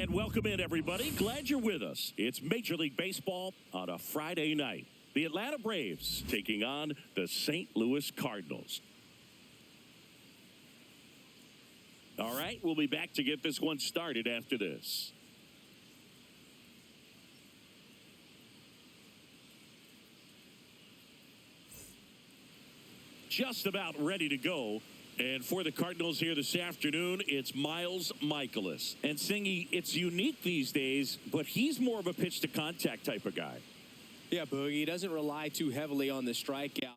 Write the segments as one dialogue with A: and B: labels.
A: And welcome in, everybody. Glad you're with us. It's Major League Baseball on a Friday night. The Atlanta Braves taking on the St. Louis Cardinals. All right, we'll be back to get this one started after this. Just about ready to go. And for the Cardinals here this afternoon, it's Miles Mikolas. And Singy, it's unique these days, but he's more of a pitch-to-contact type of guy.
B: Yeah, Boogie, he doesn't rely too heavily on the strikeout.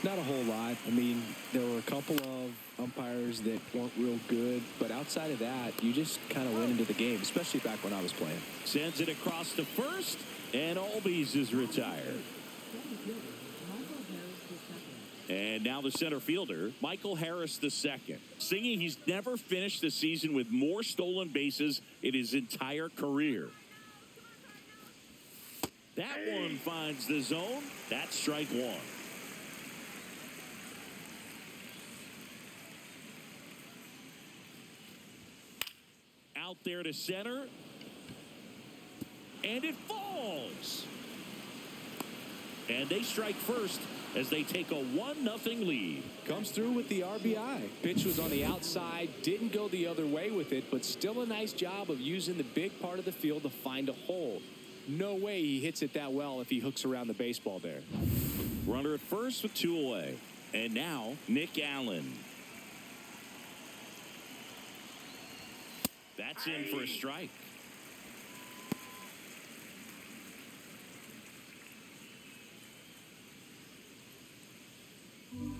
B: Not a whole lot. I mean, there were a couple of umpires that weren't real good, but outside of that, you just kind of went into the game, especially back when I was playing.
A: Sends it across to first, and Albies is retired. And now the center fielder, Michael Harris II. Singing he's never finished the season with more stolen bases in his entire career. That one finds the zone. That's strike one. Out there to center. And it falls. And they strike first as they take a 1-0 lead.
B: Comes through with the RBI. Pitch was on the outside, didn't go the other way with it, but still a nice job of using the big part of the field to find a hole. No way he hits it that well if he hooks around the baseball there.
A: Runner at first with 2 away. And now Nick Allen. That's in for a strike.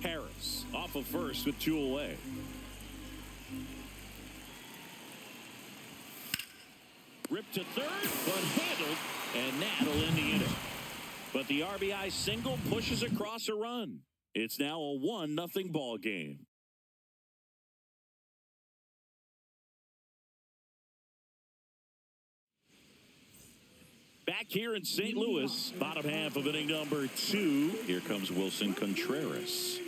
A: Harris off of first with 2 away. Ripped to third, but handled, and that'll end the inning. But the RBI single pushes across a run. It's now a 1-0 ball game. Back here in St. Louis, bottom half of inning number 2. Here comes Wilson Contreras.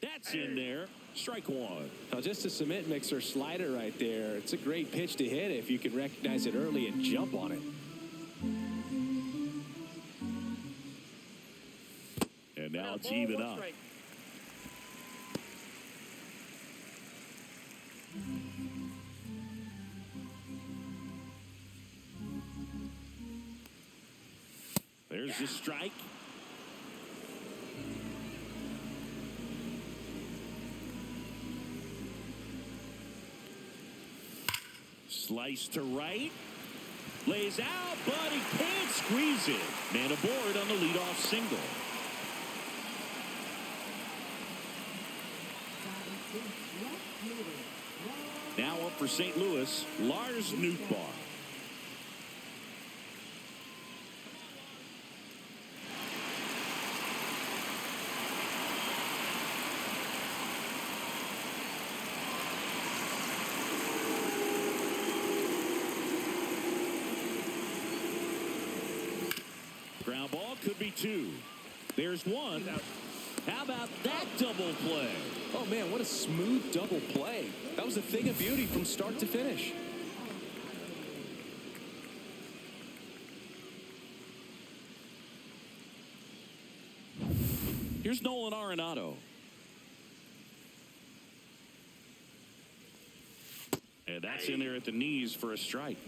A: That's in there. Strike one.
B: Now, just a cement mixer slider right there. It's a great pitch to hit if you can recognize it early and jump on it.
A: And now it's even up. There's the strike. Slice to right. Lays out, but he can't squeeze it. Man aboard on the leadoff single. Now up for St. Louis, Lars Nootbaar. Ground ball could be 2. There's 1. How about that double play?
B: Oh, man, what a smooth double play. That was a thing of beauty from start to finish.
A: Here's Nolan Arenado. And that's in there at the knees for a strike.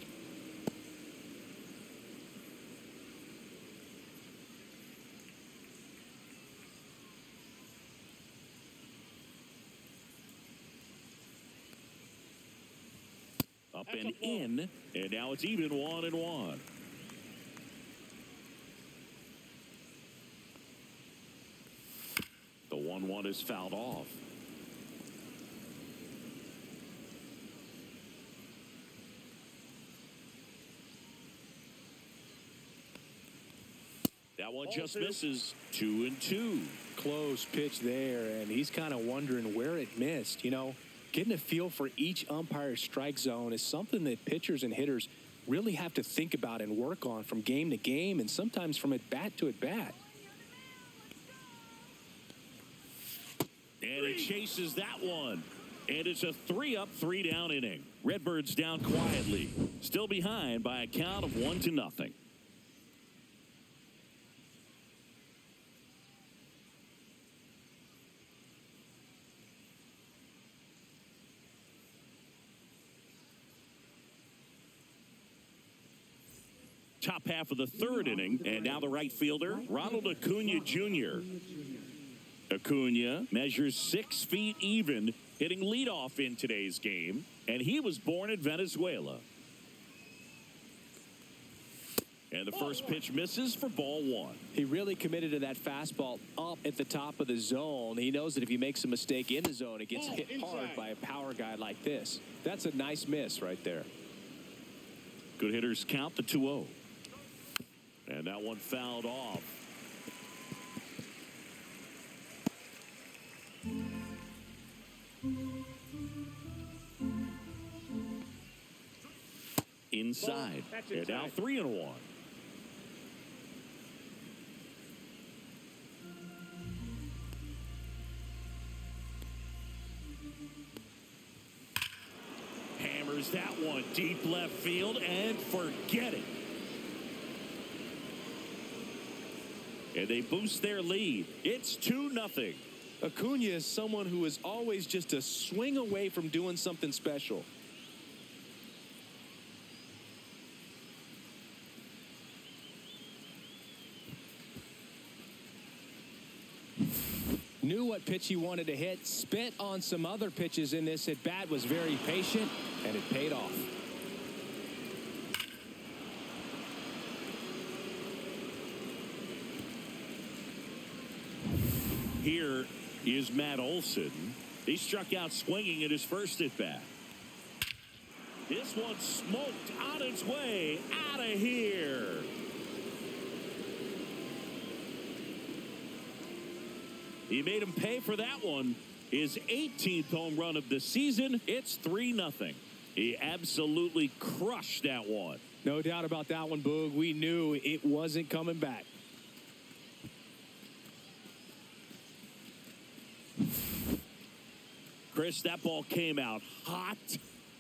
A: Up and in, and now it's even 1-1. The 1-1 is fouled off. That one just misses. 2-2.
B: Close pitch there, and he's kind of wondering where it missed. You know, getting a feel for each umpire's strike zone is something that pitchers and hitters really have to think about and work on from game to game and sometimes from at bat to at bat.
A: And it chases that one. And it's a 3-up, 3-down inning. Redbirds down quietly. Still behind by a count of 1-0. Top half of the 3rd inning, and now the right fielder, Ronald Acuna Jr. Acuna measures 6 feet even, hitting leadoff in today's game, and he was born in Venezuela. And the first pitch misses for ball one.
B: He really committed to that fastball up at the top of the zone. He knows that if he makes a mistake in the zone, it gets hit hard by a power guy like this. That's a nice miss right there.
A: Good hitters count the 2-0. And that one fouled off. Inside. And now 3-1. Hammers that one deep left field and forget it. And they boost their lead. It's 2-0.
B: Acuna is someone who is always just a swing away from doing something special. Knew what pitch he wanted to hit, spent on some other pitches in this at bat, was very patient, and it paid off.
A: Here is Matt Olson. He struck out swinging at his first at bat. This one smoked on its way out of here. He made him pay for that one. His 18th home run of the season. It's 3-0. He absolutely crushed that one.
B: No doubt about that one, Boog. We knew it wasn't coming back.
A: Chris, that ball came out hot.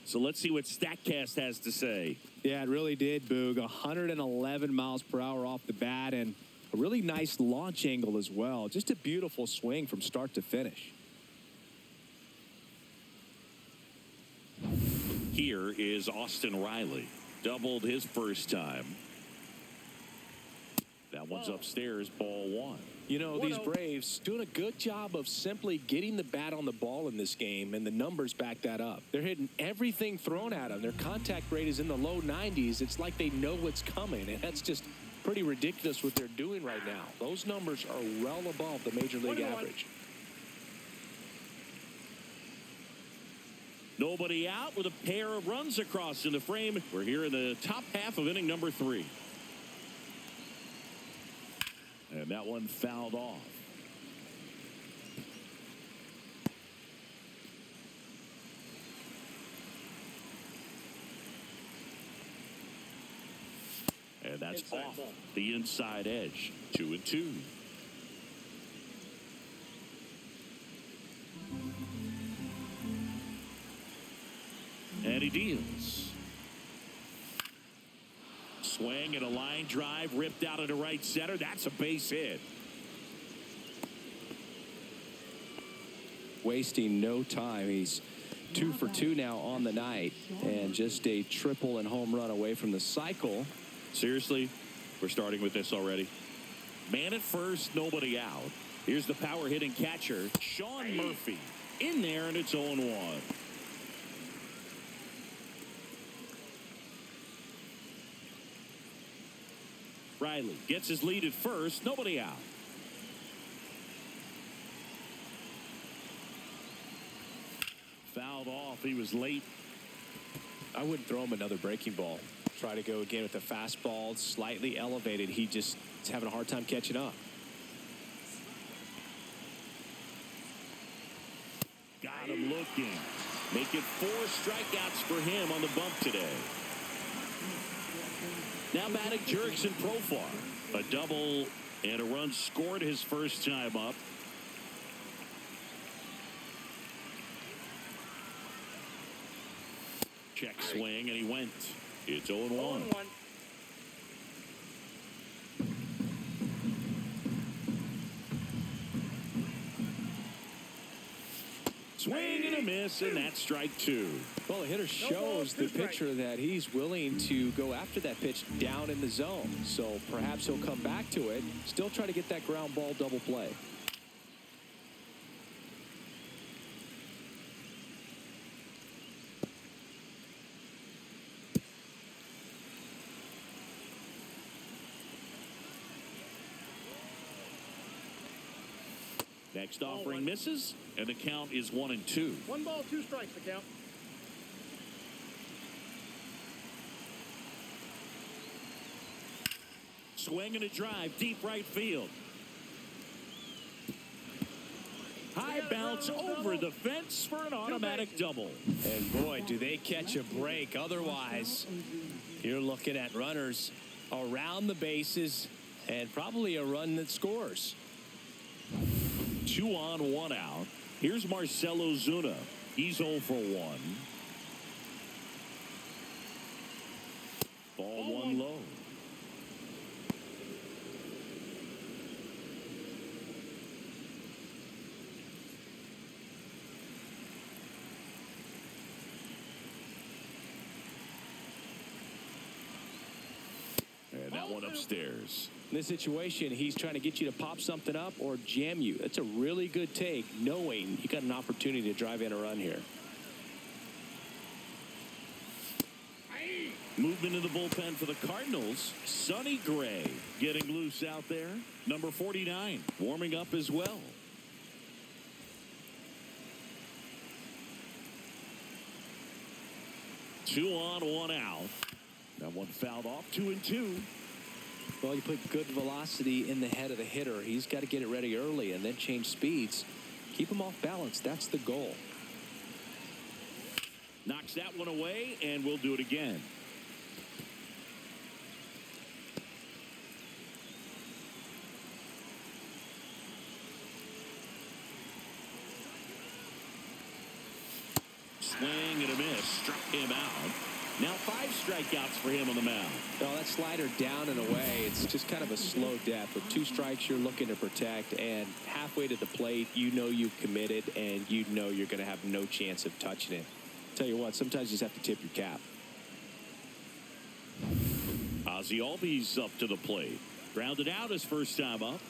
A: So let's see what StatCast has to say.
B: Yeah, it really did, Boog. 111 miles per hour off the bat and a really nice launch angle as well. Just a beautiful swing from start to finish.
A: Here is Austin Riley. Doubled his first time. That one's upstairs, ball one.
B: You know, these Braves doing a good job of simply getting the bat on the ball in this game, and the numbers back that up. They're hitting everything thrown at them. Their contact rate is in the low 90s. It's like they know what's coming, and that's just pretty ridiculous what they're doing right now. Those numbers are well above the major league average.
A: Nobody out with a pair of runs across in the frame. We're here in the top half of inning number 3. And that one fouled off. And that's off the inside edge. 2-2. And he deals. Swing and a line drive ripped out into right center. That's a base hit.
B: Wasting no time. He's 2 for 2 now on the night, and just a triple and home run away from the cycle.
A: Seriously, we're starting with this already. Man at first, nobody out. Here's the power hitting catcher, Sean Murphy, in there, and it's 0-1. Riley gets his lead at first. Nobody out. Fouled off. He was late.
B: I wouldn't throw him another breaking ball. Try to go again with the fastball, slightly elevated. He just is having a hard time catching up.
A: Got him looking. Make it 4 strikeouts for him on the bump today. Now batting Jurickson Profar. A double and a run scored his first time up. Check swing, and he went. It's 0-1. Swing and a miss, and that's strike 2.
B: Well, the hitter shows the pitcher that he's willing to go after that pitch down in the zone. So perhaps he'll come back to it, still try to get that ground ball double play.
A: Next offering misses, and the count is 1-2.
C: 1 ball, 2 strikes, the count.
A: Swing and a drive, deep right field. High bounce over the fence for an automatic double.
D: And boy, do they catch a break. Otherwise, you're looking at runners around the bases and probably a run that scores.
A: 2 on, 1 out. Here's Marcelo Zuna. He's 0 for 1. Ball 1 low. And that one upstairs.
B: In this situation, he's trying to get you to pop something up or jam you. That's a really good take, knowing you got an opportunity to drive in a run here.
A: Movement in the bullpen for the Cardinals. Sonny Gray getting loose out there. Number 49 warming up as well. Two on, 1 out. That one fouled off. 2-2.
B: Well, you put good velocity in the head of the hitter. He's got to get it ready early and then change speeds. Keep him off balance. That's the goal.
A: Knocks that one away, and we'll do it again. Swing and a miss. Struck him out. Now 5 strikeouts for him on the mound.
B: Well, that slider down and away, it's just kind of a slow death. With 2 strikes, you're looking to protect, and halfway to the plate, you know you've committed, and you know you're going to have no chance of touching it. Tell you what, sometimes you just have to tip your cap.
A: Ozzie Albies up to the plate. Grounded out his first time up.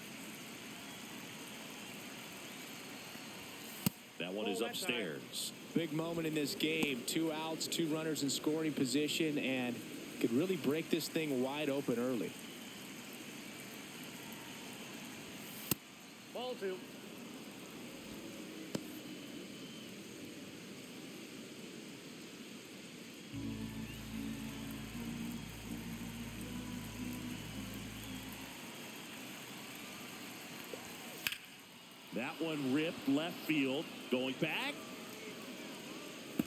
A: That one is upstairs.
B: Big moment in this game. 2 outs, 2 runners in scoring position, and could really break this thing wide open early.
C: Ball 2.
A: That one ripped left field. Going back.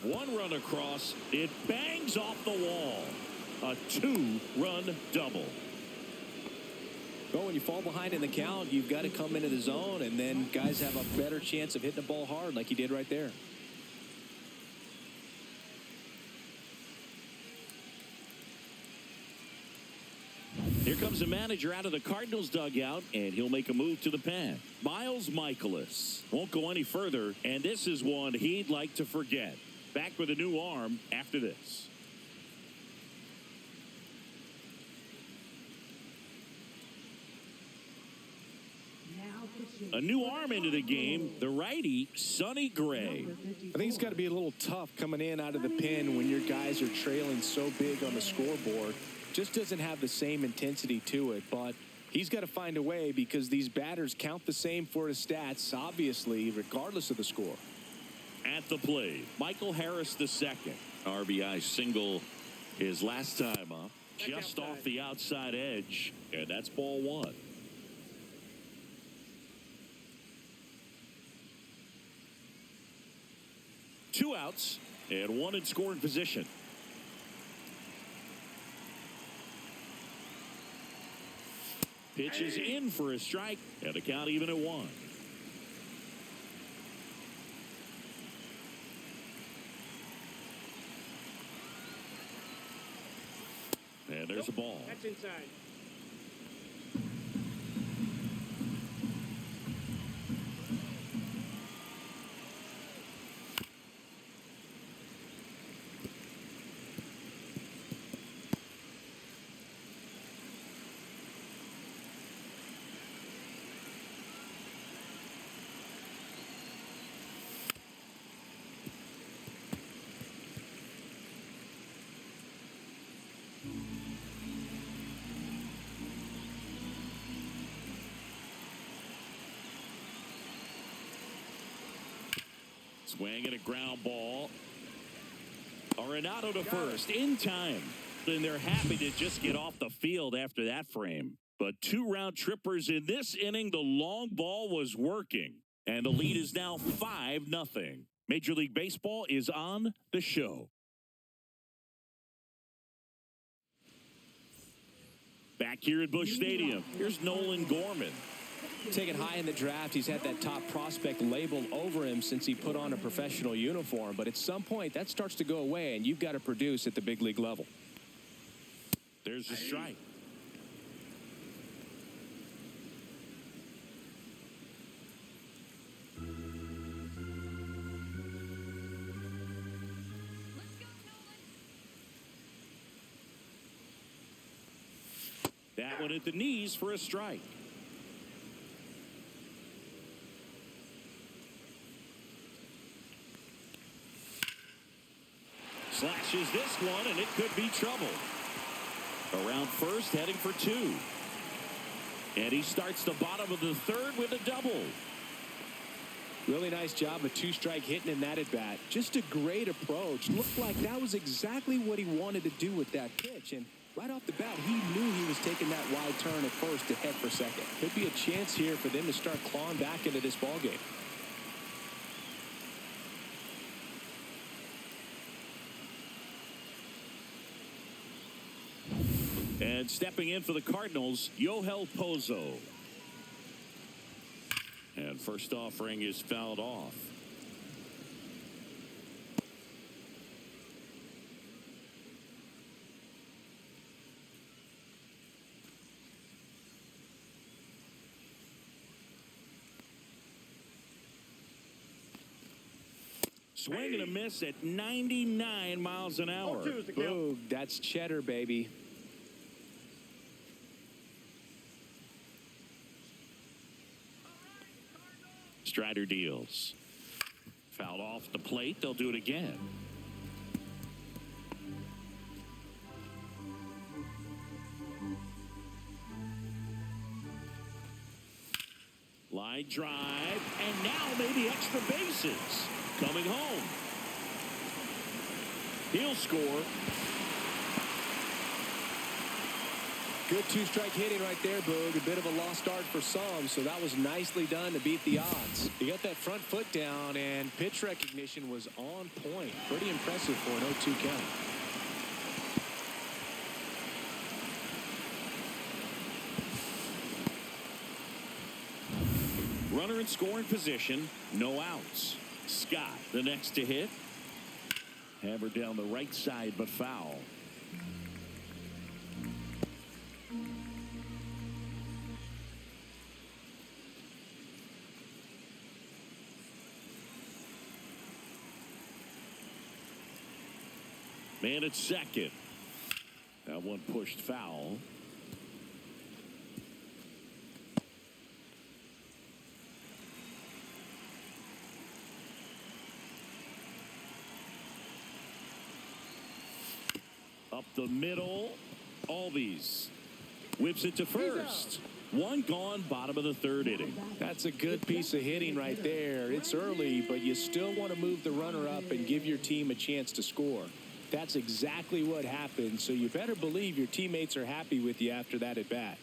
A: 1 run across. It bangs off the wall. A 2-run double.
B: Well, when you fall behind in the count, you've got to come into the zone, and then guys have a better chance of hitting the ball hard like he did right there.
A: Here comes the manager out of the Cardinals dugout, and he'll make a move to the pen. Miles Michaelis won't go any further, and this is one he'd like to forget. Back with a new arm after this. A new arm into the game, the righty, Sonny Gray.
B: I think it's got to be a little tough coming in out of the pen when your guys are trailing so big on the scoreboard. Just doesn't have the same intensity to it, but he's got to find a way because these batters count the same for his stats, obviously, regardless of the score.
A: At the plate, Michael Harris II. RBI single his last time up. Just off the outside edge, and that's ball 1. Two outs and 1 in scoring position. Pitch is in for a strike, and the count even at 1. And there's a ball.
C: That's inside.
A: Swing and a ground ball. Arenado to first in time. And they're happy to just get off the field after that frame. But 2 round trippers in this inning. The long ball was working. And the lead is now 5-0. Major League Baseball is on the show. Back here at Busch Stadium, here's Nolan Gorman.
D: Taken high in the draft, he's had that top prospect label over him since he put on a professional uniform. But at some point, that starts to go away, and you've got to produce at the big league level.
A: There's a strike. That one at the knees for a strike. Slashes this one, and it could be trouble. Around first, heading for 2. And he starts the bottom of the 3rd with a double.
B: Really nice job of 2-strike hitting in that at bat. Just a great approach. Looked like that was exactly what he wanted to do with that pitch. And right off the bat, he knew he was taking that wide turn at first to head for second. Could be a chance here for them to start clawing back into this ballgame.
A: And stepping in for the Cardinals, Yoel Pozo. And first offering is fouled off. Swing and a miss at 99 miles an hour.
B: Boog, that's cheddar, baby.
A: Strider deals. Fouled off the plate. They'll do it again. Line drive. And now maybe extra bases. Coming home. He'll score.
B: Good 2-strike hitting right there, Boog. A bit of a lost start for some, so that was nicely done to beat the odds. He got that front foot down, and pitch recognition was on point. Pretty impressive for an 0-2 count.
A: Runner in scoring position. No outs. Scott, the next to hit. Hammered down the right side, but foul. Man at second. That one pushed foul. Up the middle. Albies whips it to first. One gone, bottom of the 3rd inning.
B: That's a good piece of hitting right there. It's early, but you still want to move the runner up and give your team a chance to score. That's exactly what happened, so you better believe your teammates are happy with you after that at bat.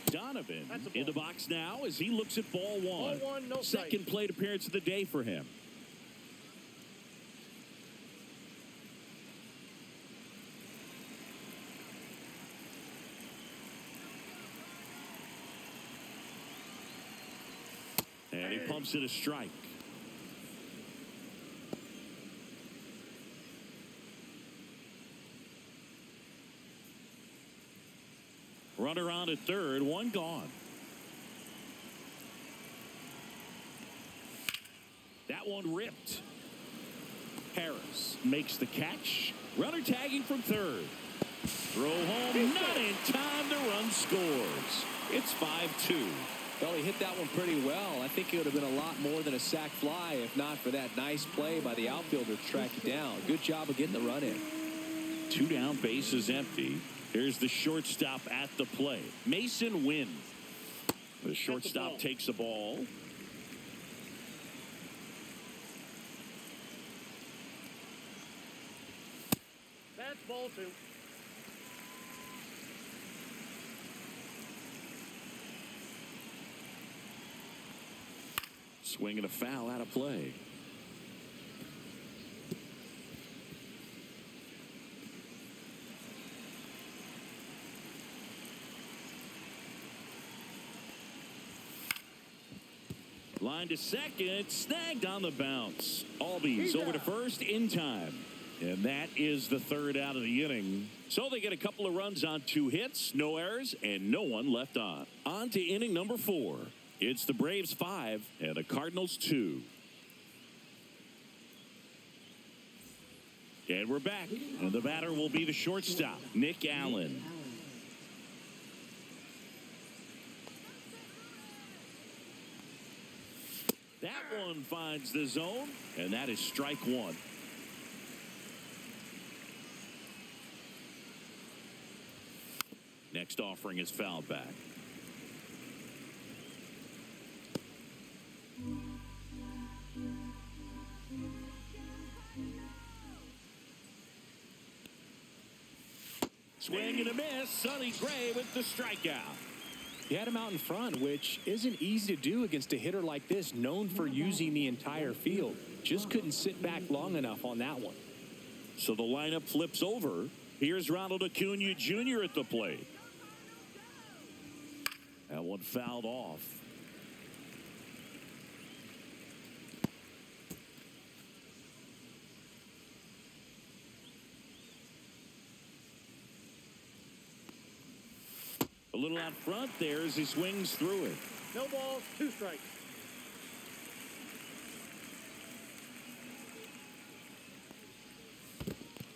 A: Donovan in the box now as he looks at ball one.
C: Ball one, no
A: Second
C: strike.
A: plate appearance of the day for him. And he pumps it a strike. Runner on at third, one gone. That one ripped. Harris makes the catch. Runner tagging from third. Throw home, not in time. The run scores. It's 5-2.
B: Well, he hit that one pretty well. I think it would have been a lot more than a sac fly if not for that nice play by the outfielder to track it down. Good job of getting the run in.
A: 2 down, bases empty. Here's the shortstop at the plate. Mason Wynn. The shortstop takes the ball.
C: That's ball 2.
A: Swing and a foul out of play. Line to second, snagged on the bounce. Albies over to first in time. And that is the third out of the inning. So they get a couple of runs on 2 hits, no errors, and no one left on. On to inning number 4. It's the Braves 5 and the Cardinals 2. And we're back. And the batter will be the shortstop, Nick Allen. That one finds the zone, and that is strike 1. Next offering is fouled back. Swing and a miss. Sonny Gray with the strikeout.
B: He had him out in front, which isn't easy to do against a hitter like this, known for using the entire field. Just couldn't sit back long enough on that one.
A: So the lineup flips over. Here's Ronald Acuna Jr. at the plate. That one fouled off. A little out front there as he swings through it.
C: No balls, 2 strikes.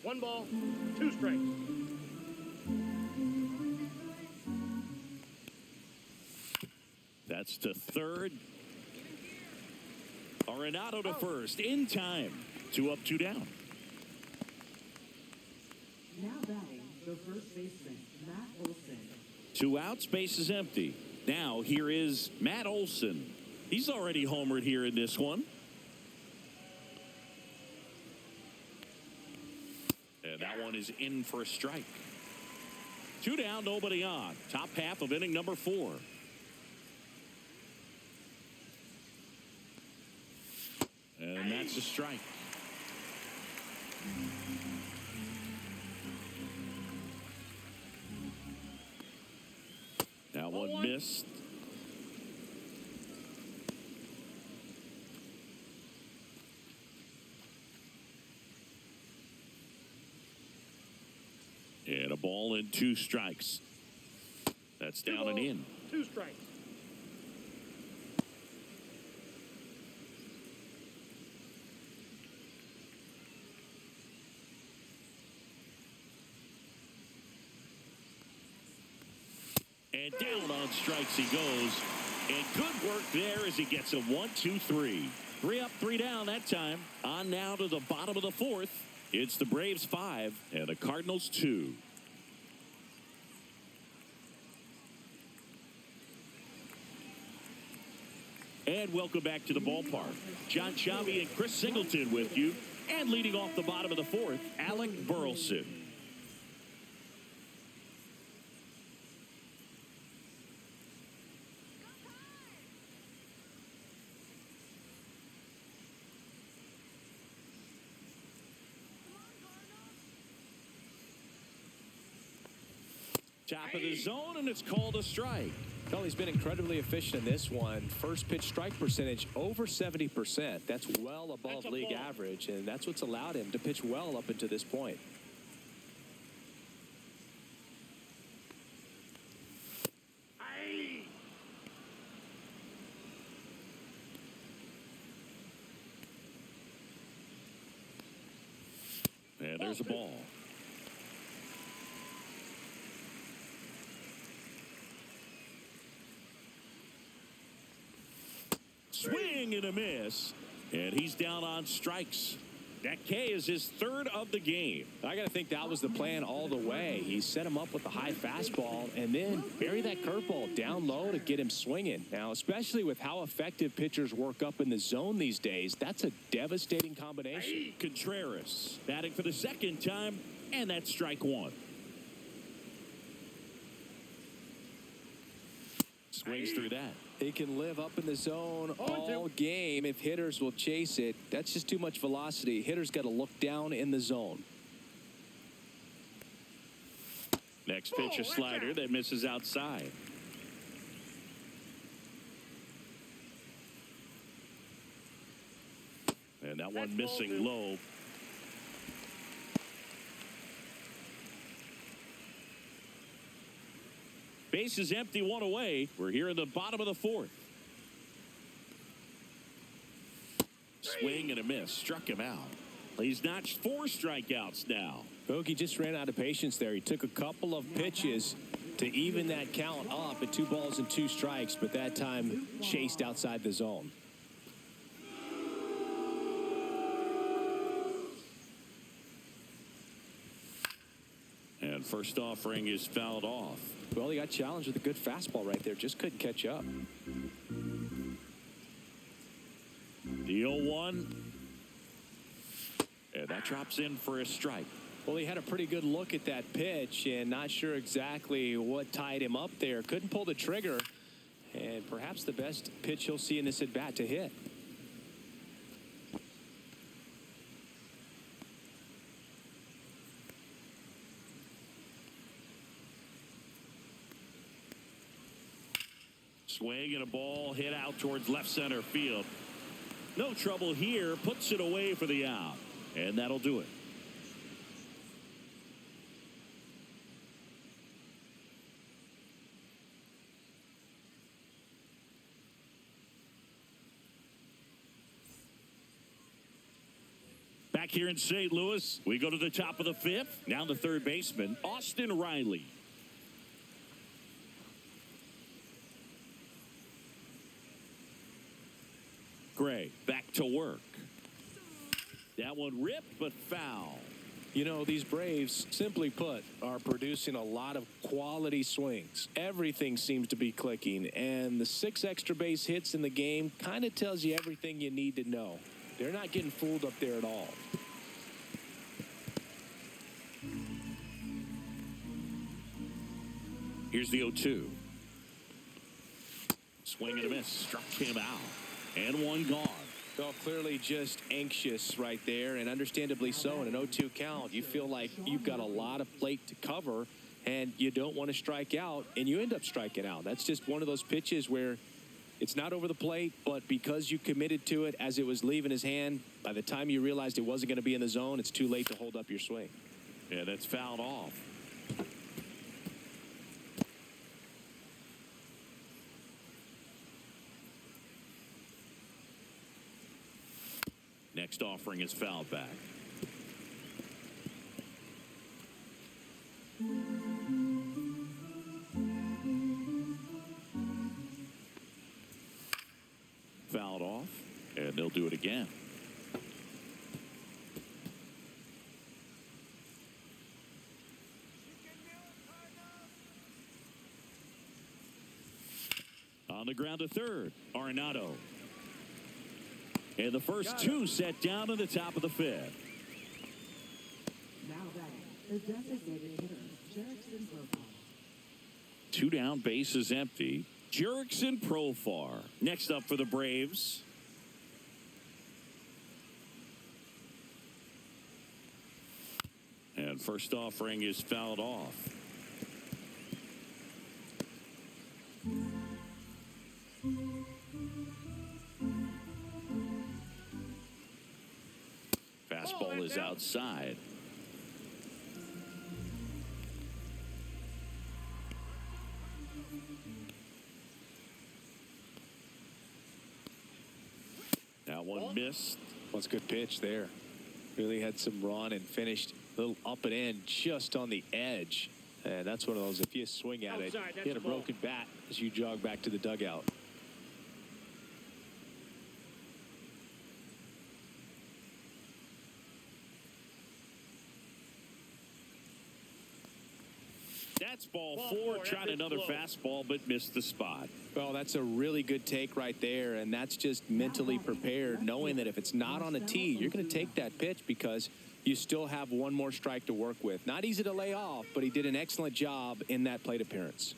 C: One ball, 2 strikes.
A: That's to third. Arenado to first in time. 2 up, 2 down.
E: Now batting the first baseman, Matt Olson.
A: 2 outs, base is empty. Now here is Matt Olson. He's already homered here in this one. And that one is in for a strike. 2 down, nobody on. Top half of inning number 4. And that's a strike. That one missed. And a ball and 2 strikes. That's down and in.
C: 2 strikes.
A: And down on strikes he goes. And good work there as he gets a 1, 2, 3. 3 up, 3 down that time. On now to the bottom of the 4th. It's the Braves 5 and the Cardinals 2. And welcome back to the ballpark. John Chavi and Chris Singleton with you. And leading off the bottom of the 4th, Alec Burleson. Top of the zone, and it's called a strike.
B: Well, he's been incredibly efficient in this one. First pitch strike percentage over 70%. That's well above league average, and that's what's allowed him to pitch well up until this point.
A: And there's a ball. Swing and a miss. And he's down on strikes. That K is his third of the game.
D: I got to think that was the plan all the way. He set him up with the high fastball and then bury that curveball down low to get him swinging. Now, especially with how effective pitchers work up in the zone these days, that's a devastating combination.
A: Contreras batting for the second time, and that's strike one. Swings through that.
B: He can live up in the zone all game if hitters will chase it. That's just too much velocity. Hitters got to look down in the zone.
A: Next pitch, a slider that misses outside. And that one missing low. Base is empty, one away. We're here in the bottom of the fourth. Swing and a miss. Struck him out. He's notched 4 strikeouts now.
D: Bogey just ran out of patience there. He took a couple of pitches to even that count up at 2 balls and 2 strikes, but that time chased outside the zone.
A: And first offering is fouled off.
B: Well, he got challenged with a good fastball right there. Just couldn't catch up.
A: The 0-1. And that drops in for a strike.
D: Well, he had a pretty good look at that pitch and not sure exactly what tied him up there. Couldn't pull the trigger. And perhaps the best pitch he'll see in this at-bat to hit.
A: Swing and a ball hit out towards left center field. No trouble here. Puts it away for the out. And that'll do it. Back here in St. Louis, we go to the top of the 5th. Now the third baseman, Austin Riley. Gray back to work. That one ripped but foul.
B: You know, these Braves, simply put, are producing a lot of quality swings. Everything seems to be clicking, and the 6 extra base hits in the game kind of tells you everything you need to know. They're not getting fooled up there at all.
A: Here's the 0-2. Swing and a miss. Struck him out. And one gone.
B: Well, clearly just anxious right there, and understandably so. In an 0-2 count, you feel like you've got a lot of plate to cover, and you don't want to strike out, and you end up striking out. That's just one of those pitches where it's not over the plate, but because you committed to it as it was leaving his hand, by the time you realized it wasn't going to be in the zone, it's too late to hold up your swing.
A: Yeah, that's fouled off. Next offering is fouled back. Fouled off, and they'll do it again. On the ground to third, Arenado. And the first 2 set down to the top of the 5th.
E: Now batting, the designated hitter, Jerickson Profar.
A: 2 down, bases empty. Jerickson Profar. Next up for the Braves. And first offering is fouled off. Fastball is outside. That one missed.
B: That's a good pitch there. Really had some run and finished a little up and in just on the edge. And that's one of those, if you swing at it, hit a broken bat as you jog back to the dugout.
A: That's ball
C: Ball
A: four.
C: four,
A: Tried
C: epic
A: another
C: blow.
A: fastball, but missed the spot.
D: Well, that's a really good take right there, and that's just mentally prepared, knowing that if it's not on a tee, you're going to take that pitch because you still have one more strike to work with. Not easy to lay off, but he did an excellent job in that plate appearance.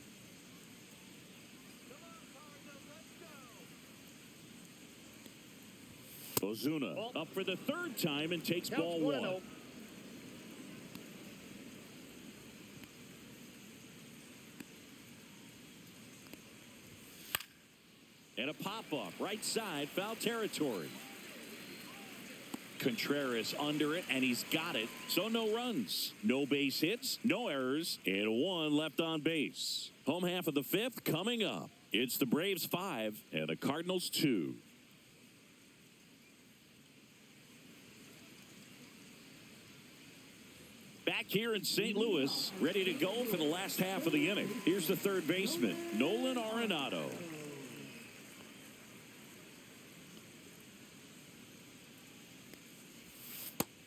A: Ozuna up for the third time and takes
C: Counts
A: ball
C: 1-0.
A: one. And a pop-up, right side, foul territory. Contreras under it, and he's got it. So no runs, no base hits, no errors, and one left on base. Home half of the fifth coming up. It's the Braves 5 and the Cardinals 2. Back here in St. Louis, ready to go for the last half of the inning. Here's the third baseman, Nolan Arenado.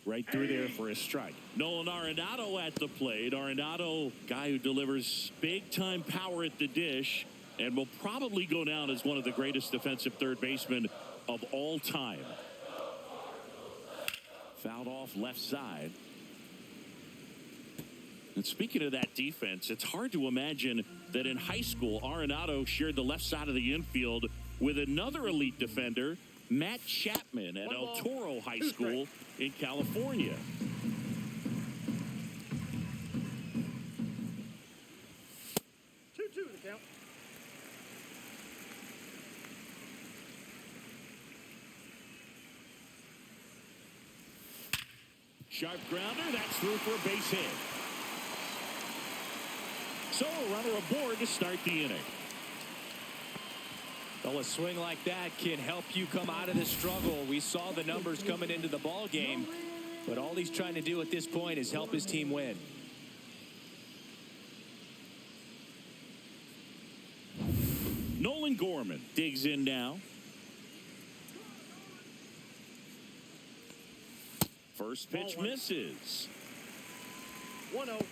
A: Right through there for a strike. Nolan Arenado at the plate. Arenado, guy who delivers big-time power at the dish and will probably go down as one of the greatest defensive third basemen of all time. Fouled off left side. And speaking of that defense, it's hard to imagine that in high school, Arenado shared the left side of the infield with another elite defender, Matt Chapman at El Toro High School in California.
C: Two the count.
A: Sharp grounder, that's through for a base hit. So a runner aboard to start the inning.
D: Well, a swing like that can help you come out of the struggle. We saw the numbers coming into the ball game, but all he's trying to do at this point is help his team win.
A: Nolan Gorman digs in now. First pitch misses.
C: 1-0.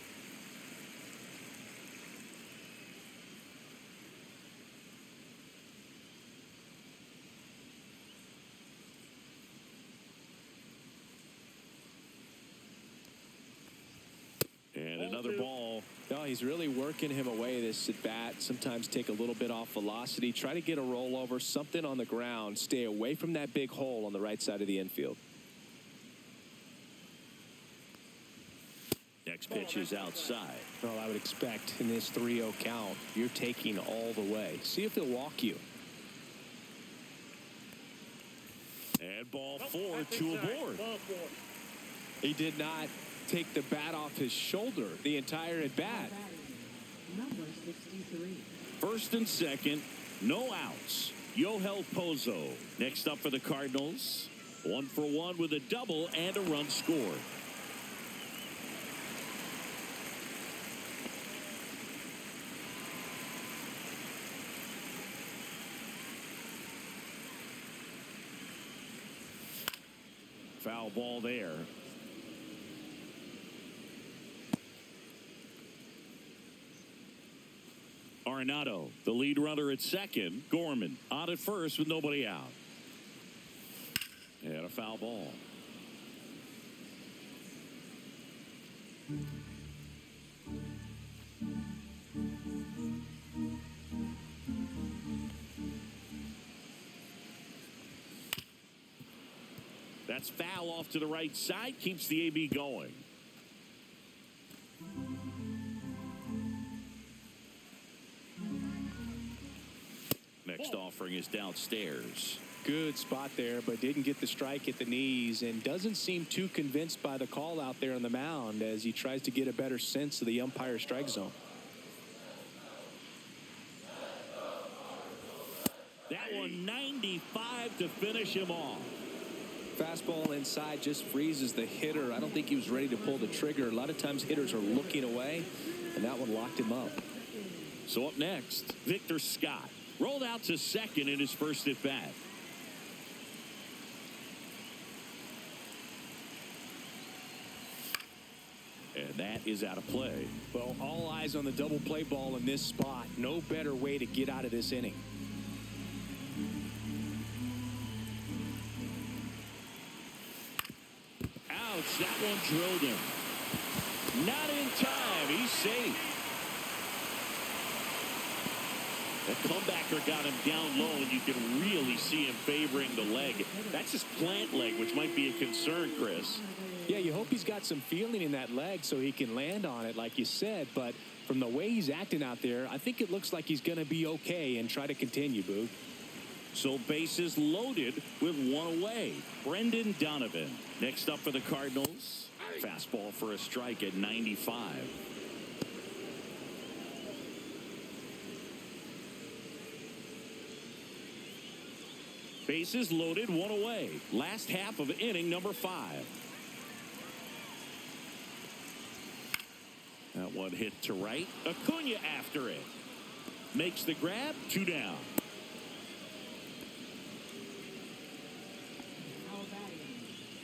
A: And another ball.
D: No, he's really working him away this at bat. Sometimes take a little bit off velocity. Try to get a rollover, something on the ground. Stay away from that big hole on the right side of the infield.
A: Next pitch is outside.
D: Well, I would expect in this 3-0 count, you're taking all the way. See if he'll walk you.
A: And ball four, two aboard.
C: Ball four.
D: He did not take the bat off his shoulder the entire at bat.
E: Number 63.
A: First and second, no outs. Yohel Pozo next up for the Cardinals. 1 for 1 with a double and a run scored. Foul ball there. Arenado, the lead runner at second. Gorman on at first with nobody out. And a foul ball. That's foul off to the right side. Keeps the AB going. Next offering is downstairs.
D: Good spot there, but didn't get the strike at the knees and doesn't seem too convinced by the call out there on the mound as he tries to get a better sense of the umpire strike zone.
A: That one 95 to finish him off.
D: Fastball inside just freezes the hitter. I don't think he was ready to pull the trigger. A lot of times hitters are looking away, and that one locked him up.
A: So up next, Victor Scott rolled out to second in his first at bat. And that is out of play.
B: Well, all eyes on the double play ball in this spot. No better way to get out of this inning.
A: Ouch, that one drilled him. Not in time. He's safe. The comebacker got him down low, and you can really see him favoring the leg. That's his plant leg, which might be a concern, Chris.
B: Yeah, you hope he's got some feeling in that leg so he can land on it, like you said. But from the way he's acting out there, I think it looks like he's going to be okay and try to continue, Boog.
A: So bases loaded with one away. Brendan Donovan. Next up for the Cardinals. Fastball for a strike at 95. Bases loaded, one away. Last half of inning number 5. That one hit to right. Acuna after it. Makes the grab, 2 down.
E: Now batting,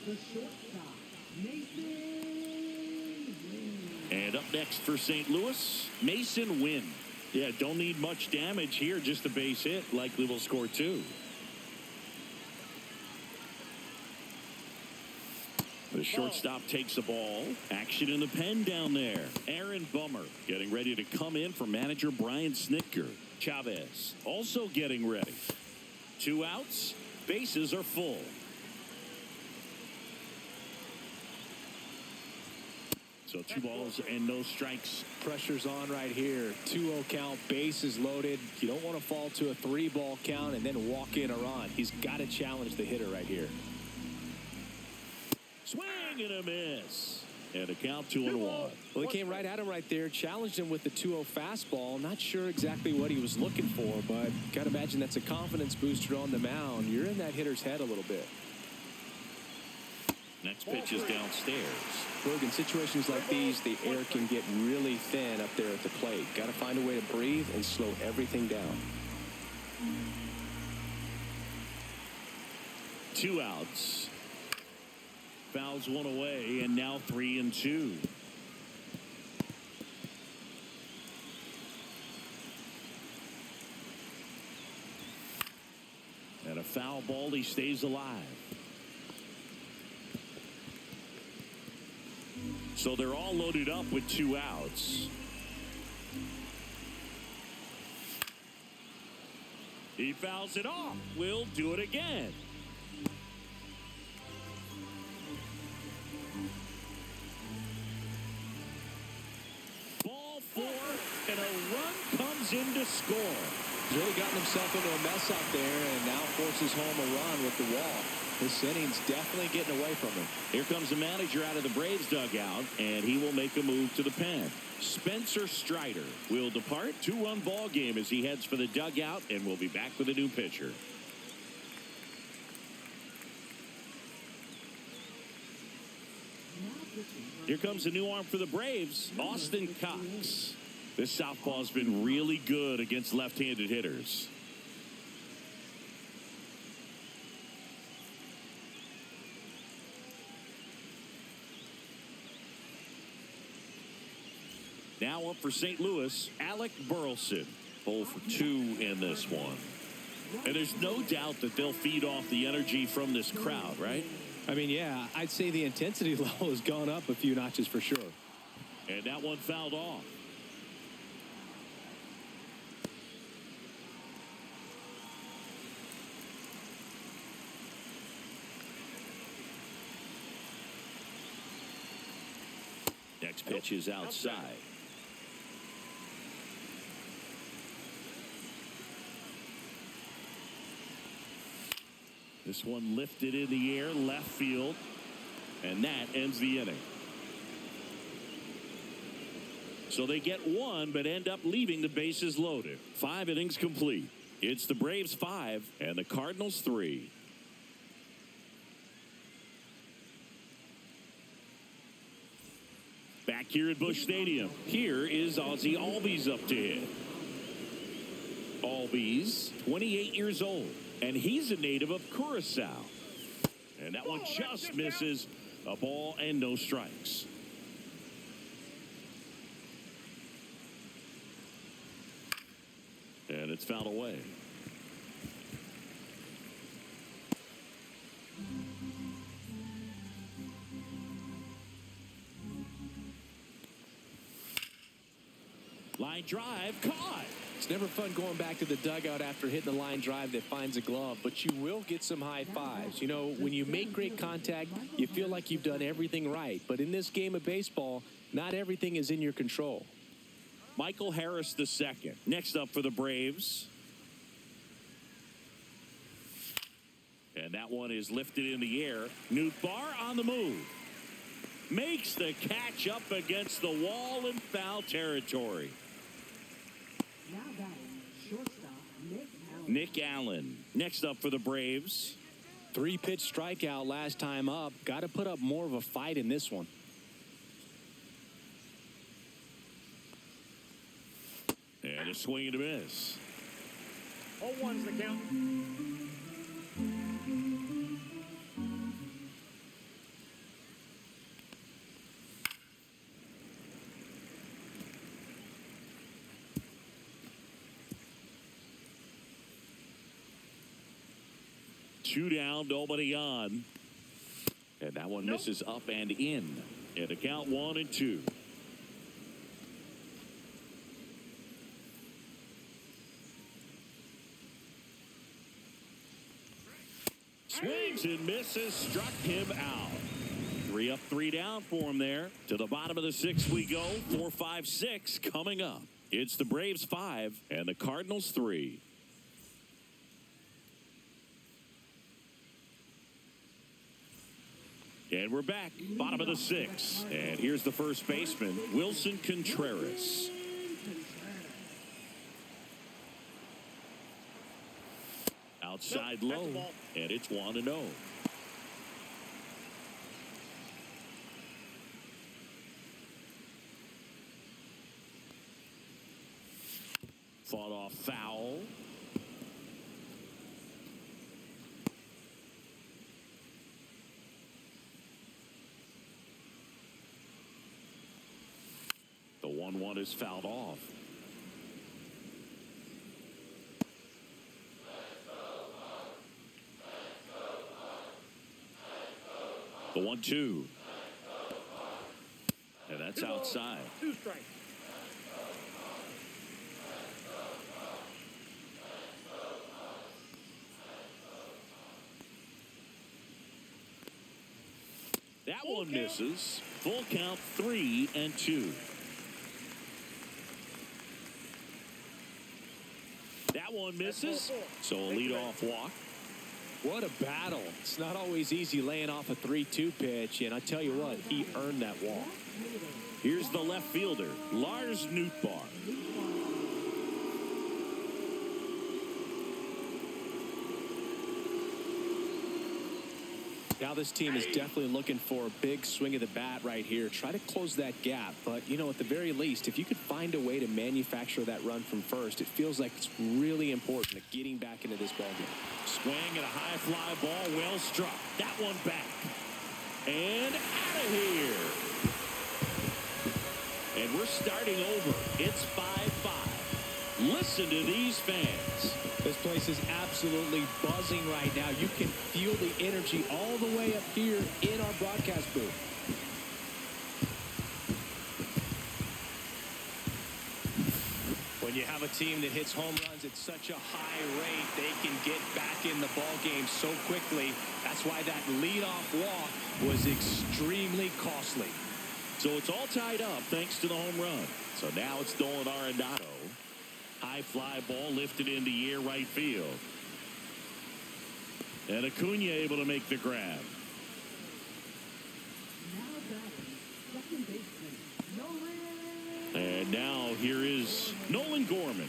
E: the shortstop, Mason Wynn.
A: And up next for St. Louis, Mason Wynn. Yeah, don't need much damage here, just a base hit. Likely will score 2. The shortstop takes the ball. Action in the pen down there. Aaron Bummer getting ready to come in for manager Brian Snitker. Chavez also getting ready. 2 outs. Bases are full. So 2 balls and no strikes.
B: Pressure's on right here. 2-0 count, bases loaded. You don't want to fall to a 3-ball count and then walk in a run. He's got to challenge the hitter right here.
A: Swing and a miss. And a count 2-1.
B: Well, he came right at him right there, challenged him with the 2-0 fastball. Not sure exactly what he was looking for, but got to imagine that's a confidence booster on the mound. You're in that hitter's head a little bit.
A: Next pitch is downstairs.
B: Look, in situations like these, the air can get really thin up there at the plate. Got to find a way to breathe and slow everything down.
A: 2 outs. Fouls 1 away, and now 3-2. And a foul ball, he stays alive. So they're all loaded up with 2 outs. He fouls it off. We'll do it again. Ball 4, and a run comes in to score.
B: He's really gotten himself into a mess out there and now forces home a run with the wall. This inning's definitely getting away from him.
A: Here comes the manager out of the Braves dugout, and he will make a move to the pen. Spencer Strider will depart. 2-run ball game as he heads for the dugout, and we'll be back with a new pitcher. Here comes the new arm for the Braves, Austin Cox. This southpaw's been really good against left-handed hitters. Now up for St. Louis, Alec Burleson. 0 for 2 in this one. And there's no doubt that they'll feed off the energy from this crowd, right?
B: I mean, yeah, I'd say the intensity level has gone up a few notches for sure.
A: And that one fouled off. Next pitch is outside. This one lifted in the air, left field, and that ends the inning. So they get 1, but end up leaving the bases loaded. 5 innings complete. It's the Braves 5 and the Cardinals 3. Back here at Busch Stadium, here is Ozzie Albies up to hit. Albies, 28 years old, and he's a native of Curacao. And that one just misses. A ball and no strikes. it's fouled away. Line drive caught.
B: It's never fun going back to the dugout after hitting the line drive that finds a glove, but you will get some high fives. You know, when you make great contact, you feel like you've done everything right. But in this game of baseball, not everything is in your control.
A: Michael Harris II. Next up for the Braves. And that one is lifted in the air. Nootbaar on the move. Makes the catch up against the wall in foul territory.
E: Now batting, shortstop,
A: Nick Allen. Next up for the Braves.
B: 3-pitch strikeout last time up. Got to put up more of a fight in this one.
A: And a swing and a miss.
C: 0-1's the count.
A: Two down, nobody on. And that one misses up and in. And a count 1-2. Swings and misses, struck him out. 3 up, 3 down for him there. To the bottom of the 6th we go. 4, 5, 6 coming up. It's the Braves 5 and the Cardinals 3. And we're back, bottom of the 6th. And here's the first baseman, Wilson Contreras. Outside low, and it's 1-0. Fought off foul. The 1-1 is fouled off. The 1-2. And that's outside.
C: 2 strikes.
A: That one misses. Full count 3-2. That one misses. So a leadoff walk.
B: What a battle. It's not always easy laying off a 3-2 pitch, and I tell you what, he earned that walk.
A: Here's the left fielder, Lars Nootbaar.
B: Now this team is definitely looking for a big swing of the bat right here. Try to close that gap. But, you know, at the very least, if you could find a way to manufacture that run from first, it feels like it's really important to getting back into this ballgame.
A: Swing and a high fly ball, well struck. That one back. And out of here. And we're starting over. It's 5-5. Listen to these fans.
B: This place is absolutely buzzing right now. You can feel the energy all the way up here in our broadcast booth. When you have a team that hits home runs at such a high rate, they can get back in the ball game so quickly. That's why that leadoff walk was extremely costly.
A: So it's all tied up thanks to the home run. So now it's Nolan Arenado. High fly ball lifted in the air right field. And Acuna able to make the grab.
E: now batting, second baseman, Nolan.
A: And now here is Nolan Gorman.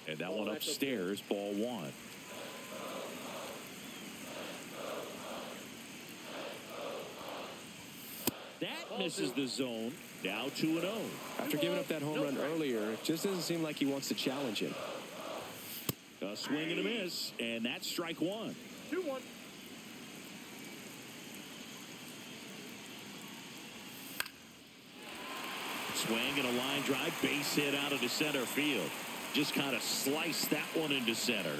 A: And that one upstairs, ball 1. That misses the zone. Now 2-0.
B: After giving up that home run earlier, it just doesn't seem like he wants to challenge him.
A: A swing and a miss, and that's strike 1.
C: 2-1.
A: Swing and a line drive, base hit out into center field. Just kind of sliced that one into center.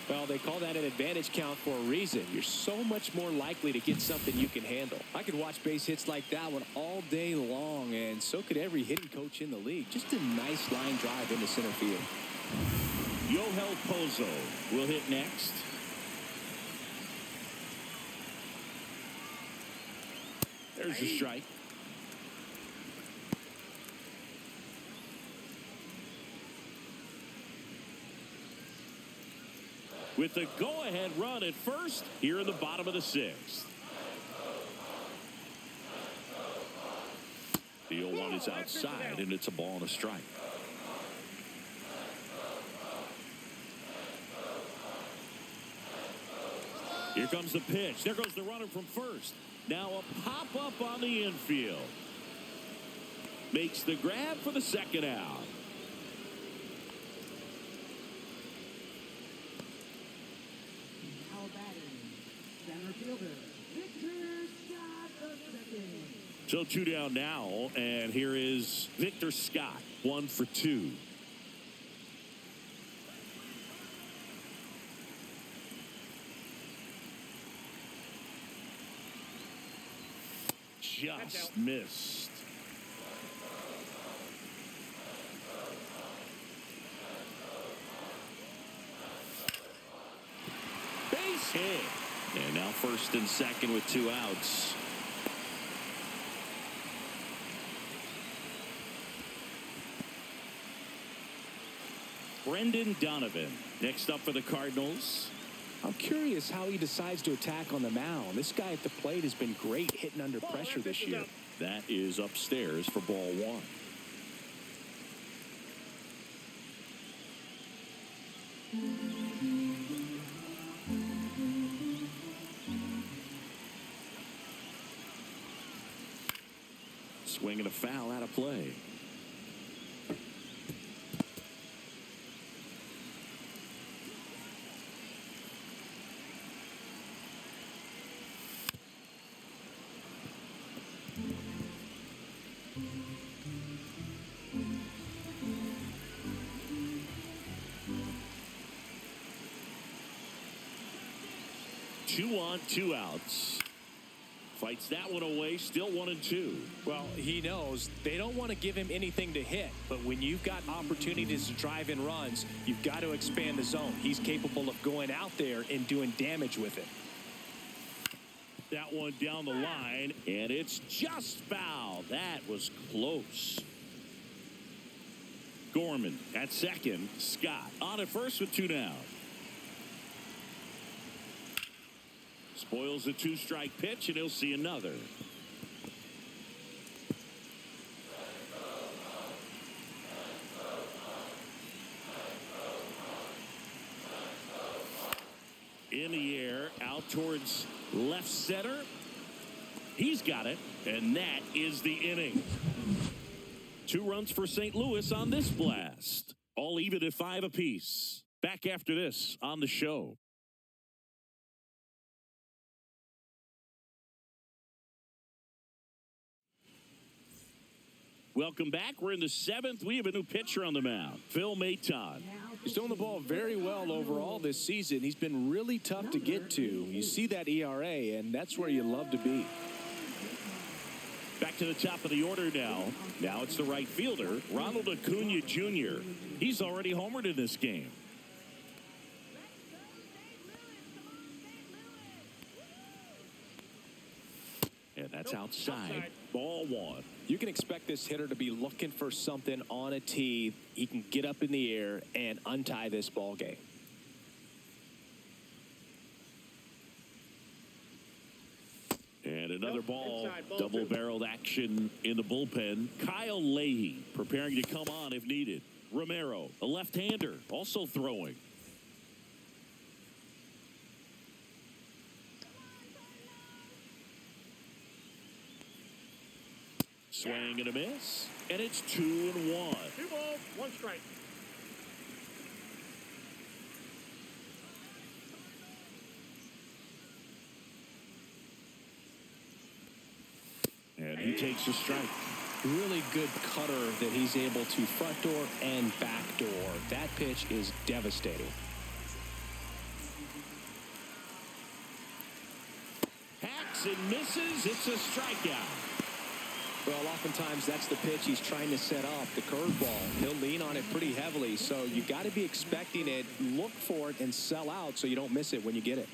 D: Well, they call that an advantage count for a reason. You're so much more likely to get something you can handle. I could watch base hits like that one all day long, and so could every hitting coach in the league. Just a nice line drive into center field.
A: Yohel Pozo will hit next. There's a strike. With the go-ahead run at first here in the bottom of the sixth. The 0-1 is outside, and it's a ball and a strike. Here comes the pitch. There goes the runner from first. Now a pop-up on the infield. Makes the grab for the second out.
E: Now batting, center fielder, Victor Scott II.
A: So 2 down now, and here is Victor Scott, 1 for 2. Just missed. Base hit. And now first and second with 2 outs. Brendan Donovan next up for the Cardinals.
B: I'm curious how he decides to attack on the mound. This guy at the plate has been great hitting under pressure this year.
A: That is upstairs for ball 1. Swing and a foul out of play. Two on, 2 outs. Fights that one away, still 1-2.
B: Well, he knows they don't want to give him anything to hit, but when you've got opportunities to drive in runs, you've got to expand the zone. He's capable of going out there and doing damage with it.
A: That one down the line, and it's just foul. That was close. Gorman at second. Scott on at first with 2 down. Spoils a 2-strike pitch, and he'll see another. In the air, out towards left center. He's got it, and that is the inning. 2 runs for St. Louis on this blast. All even at 5 apiece. Back after this on the show. Welcome back. We're in the 7th. We have a new pitcher on the mound, Phil Maton.
B: He's throwing the ball very well overall this season. He's been really tough to get to. You see that ERA, and that's where you love to be.
A: Back to the top of the order now. Now it's the right fielder, Ronald Acuna Jr. He's already homered in this game. And that's outside. Ball 1.
B: You can expect this hitter to be looking for something on a tee. He can get up in the air and untie this ball game.
A: And another ball, double-barreled action in the bullpen. Kyle Leahy preparing to come on if needed. Romero, a left-hander, also throwing. Swing and a miss, and it's 2-1.
C: 2 balls, 1 strike.
A: And he takes a strike.
B: Really good cutter that he's able to front door and back door. That pitch is devastating.
A: Hacks and misses. It's a strikeout.
B: Well, oftentimes that's the pitch he's trying to set up, the curveball. He'll lean on it pretty heavily, so you got to be expecting it, look for it, and sell out so you don't miss it when you get it.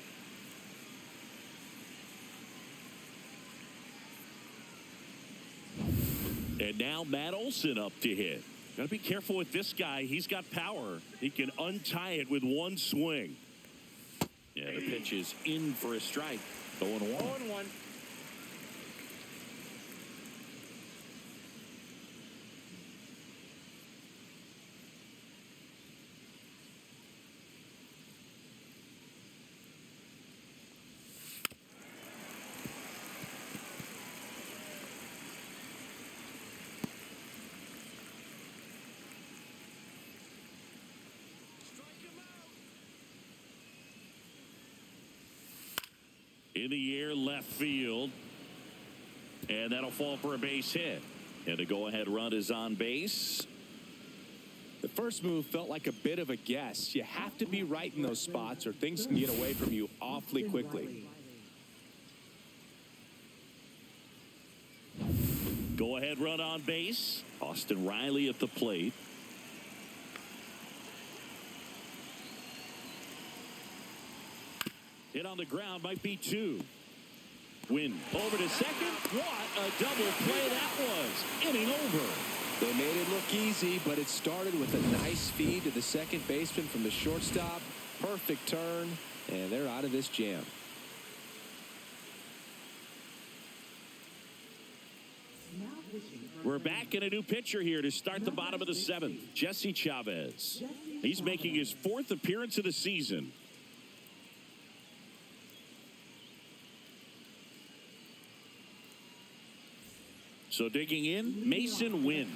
A: And now Matt Olson up to hit. Got to be careful with this guy. He's got power. He can untie it with one swing. Yeah, the pitch is in for a strike. 0-1.
C: 0-1.
A: In the air, left field. And that'll fall for a base hit. And the go-ahead run is on base.
B: The first move felt like a bit of a guess. You have to be right in those spots or things can get away from you awfully quickly.
A: Go-ahead run on base. Austin Riley at the plate. Hit on the ground, might be 2. Win over to second. What a double play that was. Inning over.
B: They made it look easy, but it started with a nice feed to the second baseman from the shortstop. Perfect turn, and they're out of this jam.
A: We're back in a new pitcher here to start the bottom of the 7th. Jesse Chavez. He's making his 4th appearance of the season. So digging in, Mason Wynn.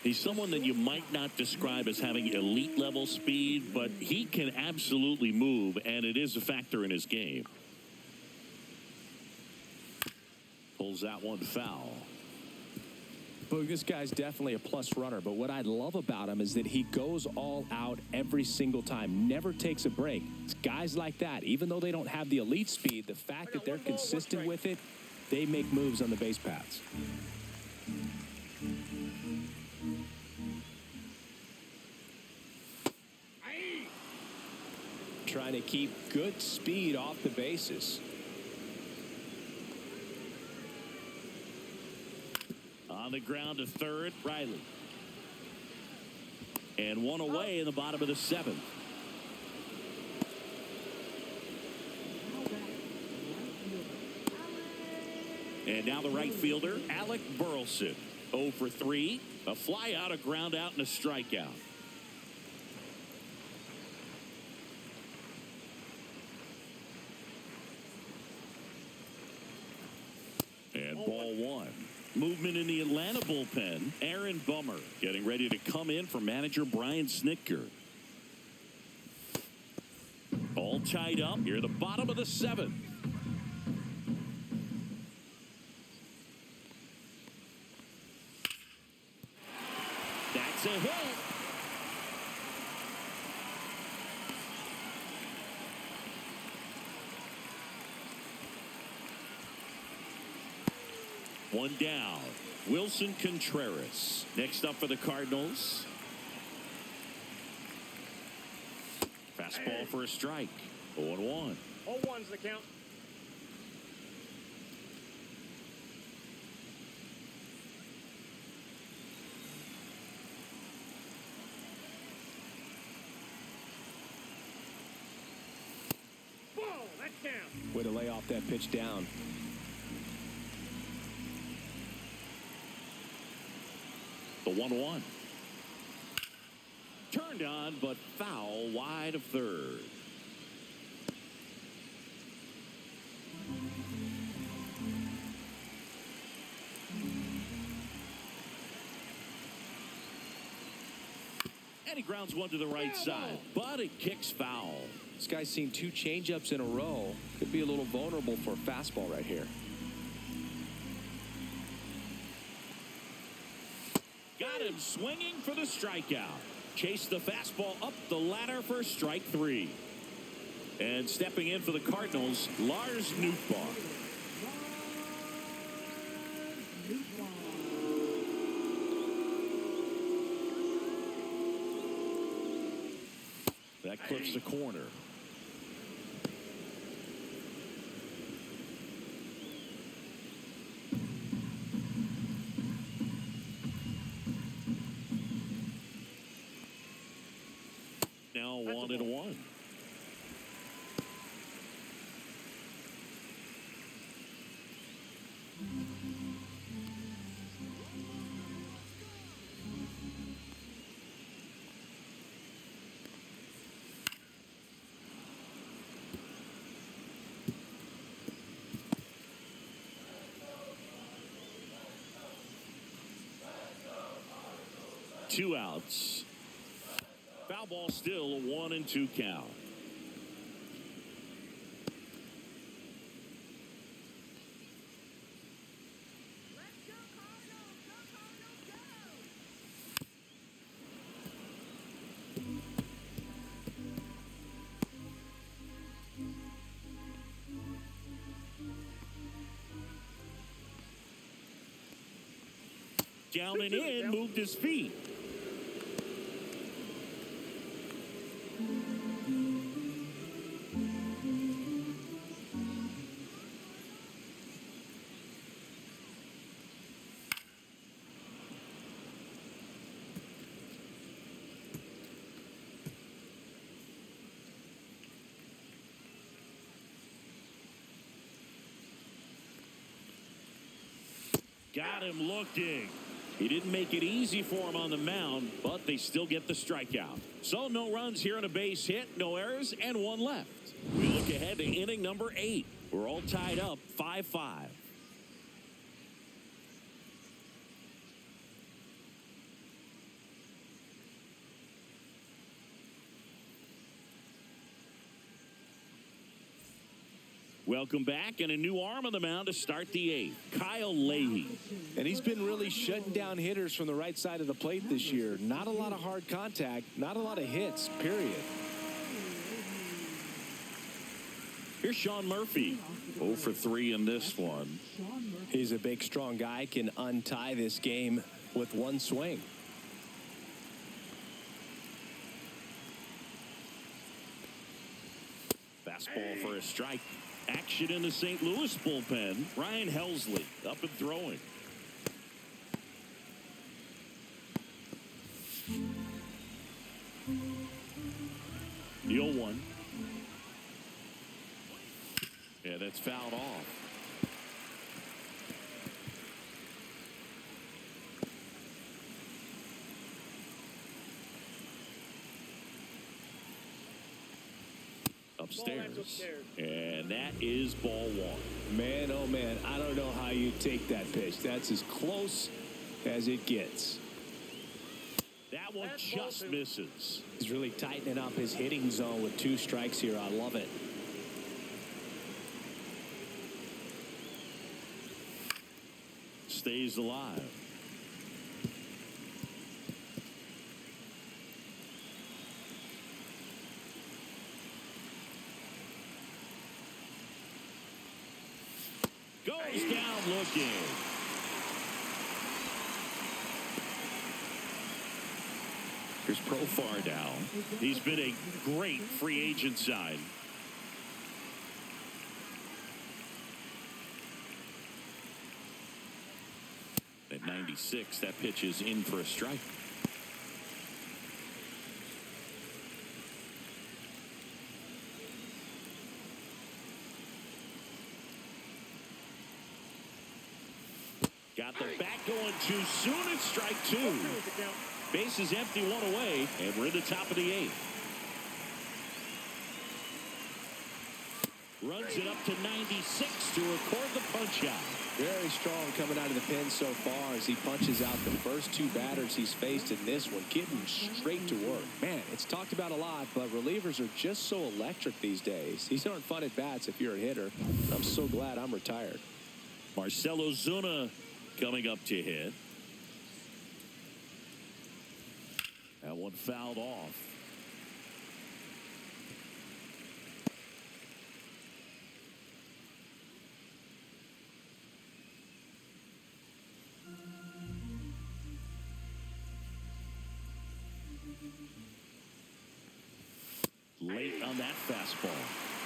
A: He's someone that you might not describe as having elite level speed, but he can absolutely move, and it is a factor in his game. Pulls that one foul.
B: Boog, this guy's definitely a plus runner, but what I love about him is that he goes all out every single time, never takes a break. It's guys like that, even though they don't have the elite speed, the fact that they're consistent with it, they make moves on the base paths. Trying to keep good speed off the bases.
A: On the ground to third, Riley. And one away in the bottom of the 7th. And now the right fielder, Alec Burleson. 0 for 3. A fly out, a ground out, and a strikeout. And ball 1. Movement in the Atlanta bullpen. Aaron Bummer getting ready to come in for manager Brian Snitker. All tied up here at the bottom of the 7th. That's a hit. One down. Wilson Contreras. Next up for the Cardinals. Fastball for a strike. 0-1.
C: 0-1's the count. Ball, that's down.
B: Way to lay off that pitch down.
A: The 1-1. Turned on, but foul wide of third. And he grounds one to the right side, but it kicks foul.
B: This guy's seen 2 changeups in a row. Could be a little vulnerable for a fastball right here.
A: And swinging for the strikeout. Chase the fastball up the ladder for strike 3. And stepping in for the Cardinals, Lars Nootbaar. That clips the corner. Now 1-1. Two outs. Foul ball, still a 1-2 count. Down and in, moved his feet. Got him looking. He didn't make it easy for him on the mound, but they still get the strikeout. So no runs here on a base hit, no errors, and 1 left. We look ahead to inning number 8. We're all tied up 5-5. Welcome back, and a new arm on the mound to start the 8th, Kyle Leahy.
B: And he's been really shutting down hitters from the right side of the plate this year. Not a lot of hard contact, not a lot of hits, period.
A: Here's Sean Murphy, 0 for 3 in this one.
B: He's a big, strong guy, can untie this game with 1 swing.
A: Fastball for a strike. Action in the St. Louis bullpen. Ryan Helsley up and throwing. The 0-1. Yeah, that's fouled off. Upstairs. And that is ball 1.
B: Man, oh man, I don't know how you take that pitch. That's as close as it gets.
A: That one just misses.
B: He's really tightening up his hitting zone with 2 strikes here. I love it.
A: Stays alive. Goes down looking. Here's Profar now. He's been a great free agent sign. At 96, that pitch is in for a strike. Got the bat going too soon. It's strike 2. Base is empty, 1 away, and we're in the top of the 8th. Runs it up to 96 to record the punch out.
B: Very strong coming out of the pen so far as he punches out the first 2 batters he's faced in this one, getting straight to work. Man, it's talked about a lot, but relievers are just so electric these days. These aren't fun at bats if you're a hitter. I'm so glad I'm retired.
A: Marcell Ozuna coming up to hit. one fouled off. Late on that fastball.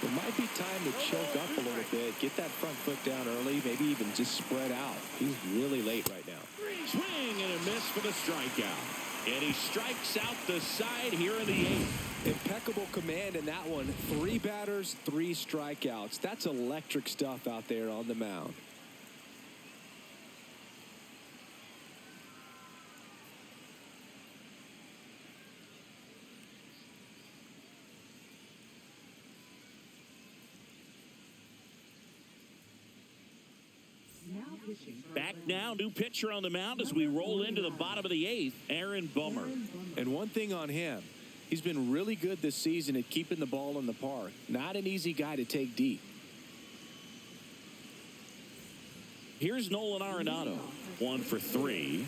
B: It might be time to choke up a little bit, get that front foot down early, maybe even just spread out. He's really late right now.
A: Swing and a miss for the strikeout. And he strikes out the side here in the 8th.
B: Impeccable command in that one. 3 batters, 3 strikeouts. That's electric stuff out there on the mound.
A: Back now, new pitcher on the mound as we roll into the bottom of the 8th, Aaron Bummer.
B: And one thing on him, he's been really good this season at keeping the ball in the park. Not an easy guy to take deep.
A: Here's Nolan Arenado, 1 for 3.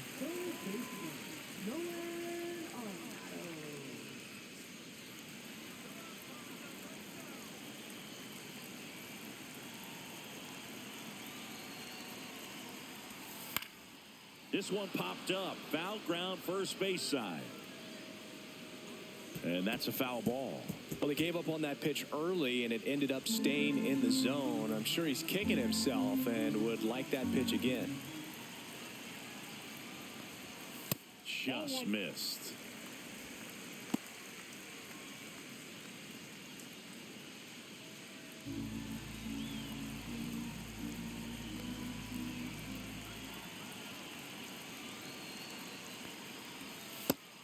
A: This one popped up. Foul ground, first base side. And that's a foul ball.
B: Well, he gave up on that pitch early, and it ended up staying in the zone. I'm sure he's kicking himself and would like that pitch again.
A: Just missed.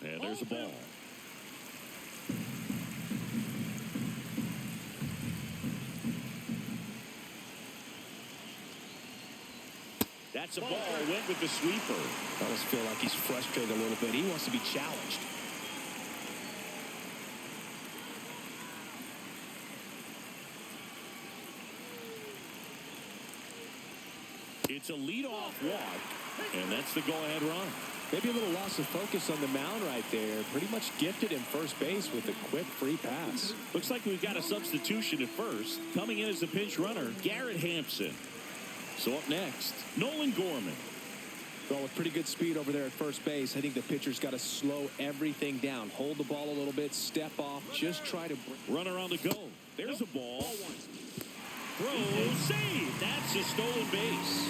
A: And there's a ball. That's a ball. Went with the sweeper.
B: I almost feel like he's frustrated a little bit. He wants to be challenged.
A: It's a leadoff walk, and that's the go-ahead run.
B: Maybe a little loss of focus on the mound right there. Pretty much gifted him first base with a quick free pass.
A: Looks like we've got a substitution at first. Coming in as a pinch runner, Garrett Hampson. So up next, Nolan Gorman.
B: Well, with pretty good speed over there at first base, I think the pitcher's got to slow everything down. Hold the ball a little bit, step off, just try to...
A: Runner on the go. There's a ball. Throw, save. That's a stolen base.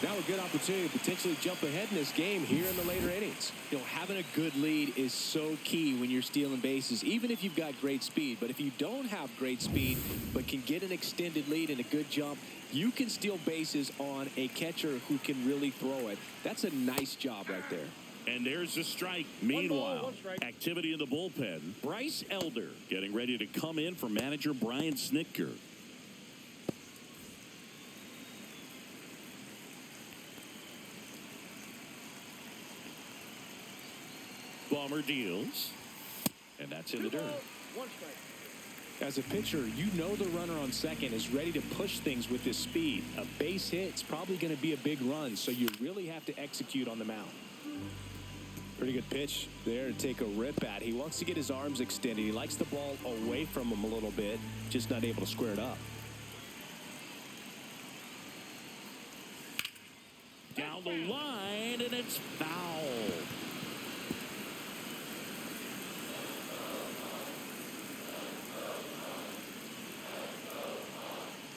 B: Now a good opportunity to potentially jump ahead in this game here in the later innings. You know, having a good lead is so key when you're stealing bases, even if you've got great speed. But if you don't have great speed, but can get an extended lead and a good jump, you can steal bases on a catcher who can really throw it. That's a nice job right there.
A: And there's a strike. Meanwhile, activity in the bullpen. Bryce Elder getting ready to come in for manager Brian Snitker. Bummer deals, and that's in the dirt.
B: As a pitcher, you know the runner on second is ready to push things with his speed. A base hit's probably going to be a big run, so you really have to execute on the mound. Pretty good pitch there to take a rip at. He wants to get his arms extended. He likes the ball away from him a little bit, just not able to square it up.
A: Down the line, and it's foul.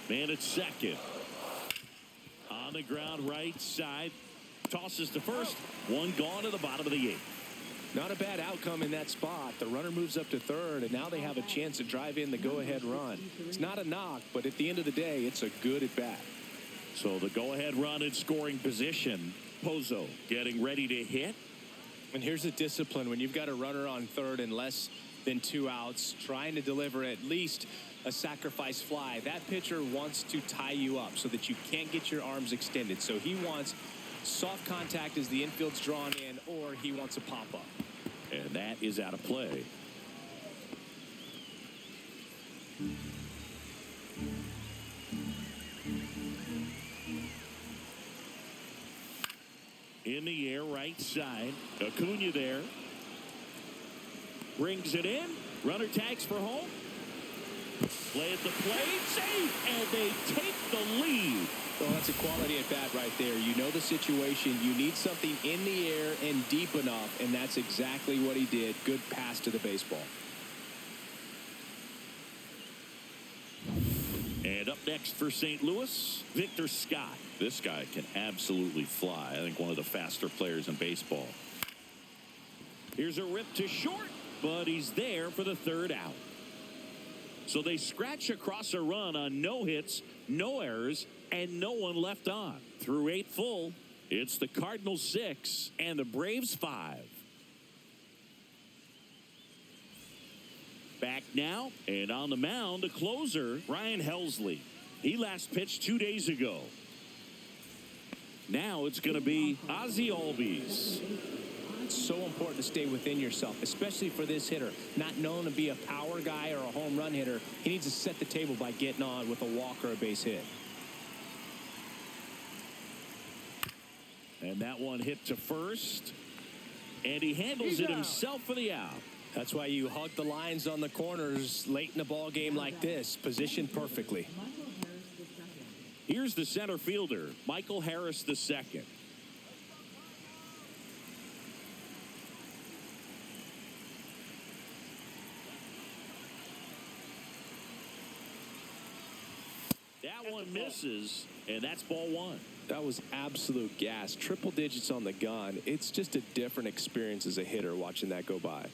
A: Man at second. On the ground, right side. Tosses to first. One gone to the bottom of the 8th.
B: Not a bad outcome in that spot. The runner moves up to third, and now they have a chance to drive in the go-ahead run. It's not a knock, but at the end of the day, it's a good at-bat.
A: So the go-ahead run in scoring position. Pozo getting ready to hit.
B: And here's the discipline. When you've got a runner on third and less than 2 outs, trying to deliver at least a sacrifice fly. That pitcher wants to tie you up so that you can't get your arms extended. So he wants soft contact as the infield's drawn in, or he wants a pop-up.
A: And that is out of play. In the air, right side. Acuna there. Brings it in. Runner tags for home. Play at the plate. Safe. And they take the lead.
D: Well, that's a quality at bat right there. You know the situation. You need something in the air and deep enough, and that's exactly what he did. Good pass to the baseball.
A: And up next for St. Louis, Victor Scott. This guy can absolutely fly. I think one of the faster players in baseball. Here's a rip to short, but he's there for the third out. So they scratch across a run on no hits, no errors, and no one left on. Through 8 full, it's the Cardinals 6 and the Braves 5. Back now, and on the mound, the closer, Ryan Helsley. He last pitched 2 days ago. Now it's going to be Ozzie Albies.
D: It's so important to stay within yourself, especially for this hitter. Not known to be a power guy or a home run hitter. He needs to set the table by getting on with a walk or a base hit.
A: And that one hit to first. And he handles it himself for the out.
D: That's why you hug the lines on the corners late in a ball game like this, positioned perfectly.
A: Here's the center fielder, Michael Harris II. That one misses, and that's ball 1.
D: That was absolute gas. Triple digits on the gun. It's just a different experience as a hitter watching that go by.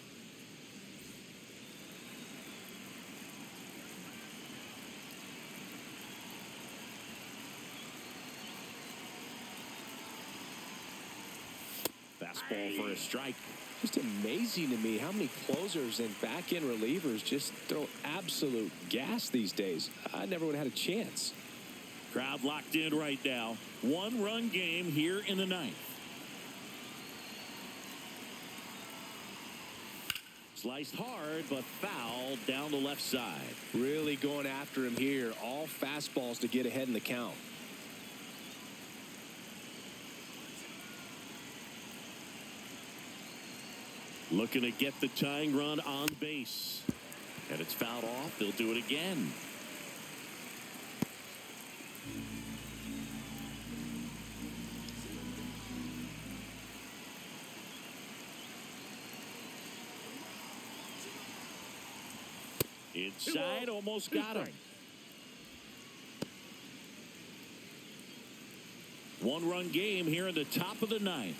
A: Fastball for a strike.
D: Just amazing to me how many closers and back-end relievers just throw absolute gas these days. I never would have had a chance.
A: Crowd locked in right now. 1-run game here in the 9th. Sliced hard, but foul down the left side.
D: Really going after him here. All fastballs to get ahead in the count.
A: Looking to get the tying run on base. And it's fouled off. They'll do it again. Inside, almost got him. 1-run game here in the top of the 9th.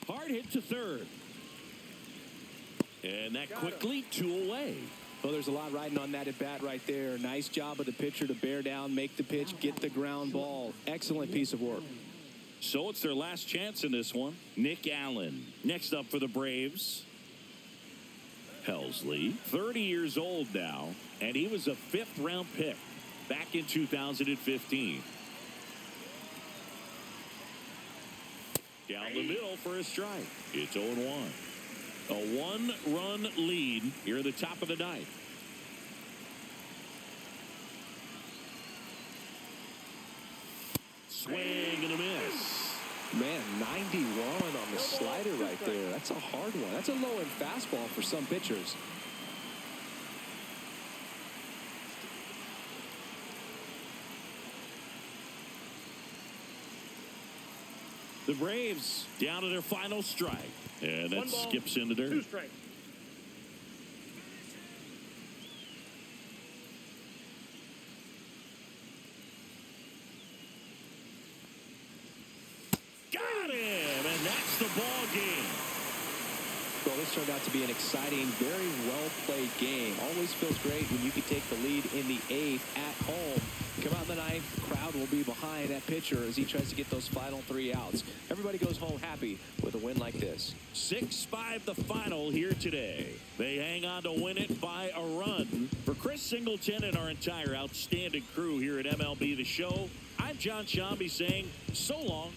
A: Hard hit to third. And that quickly 2 away.
D: Well, there's a lot riding on that at bat right there. Nice job of the pitcher to bear down, make the pitch, get the ground ball. Excellent piece of work.
A: So it's their last chance in this one. Nick Allen. Next up for the Braves. Helsley, 30 years old now, and he was a 5th-round pick back in 2015. Down the middle for a strike. It's 0-1. A 1-run lead here at the top of the 9th. Swing and a miss.
D: Man, 91 on the slider right there. That's a hard one. That's a low-end fastball for some pitchers.
A: The Braves down to their final strike. And that skips in the dirt.
C: 2 strikes.
A: Got him, and that's the ball game.
D: Well, this turned out to be an exciting, very well-played game. Always feels great when you can take the lead in the 8th at home. Come out in the 9th, the crowd will be behind that pitcher as he tries to get those final 3 outs. Everybody goes home happy with a win like this.
A: 6-5 the final here today. They hang on to win it by a run. For Chris Singleton and our entire outstanding crew here at MLB The Show, I'm John Shambi saying so long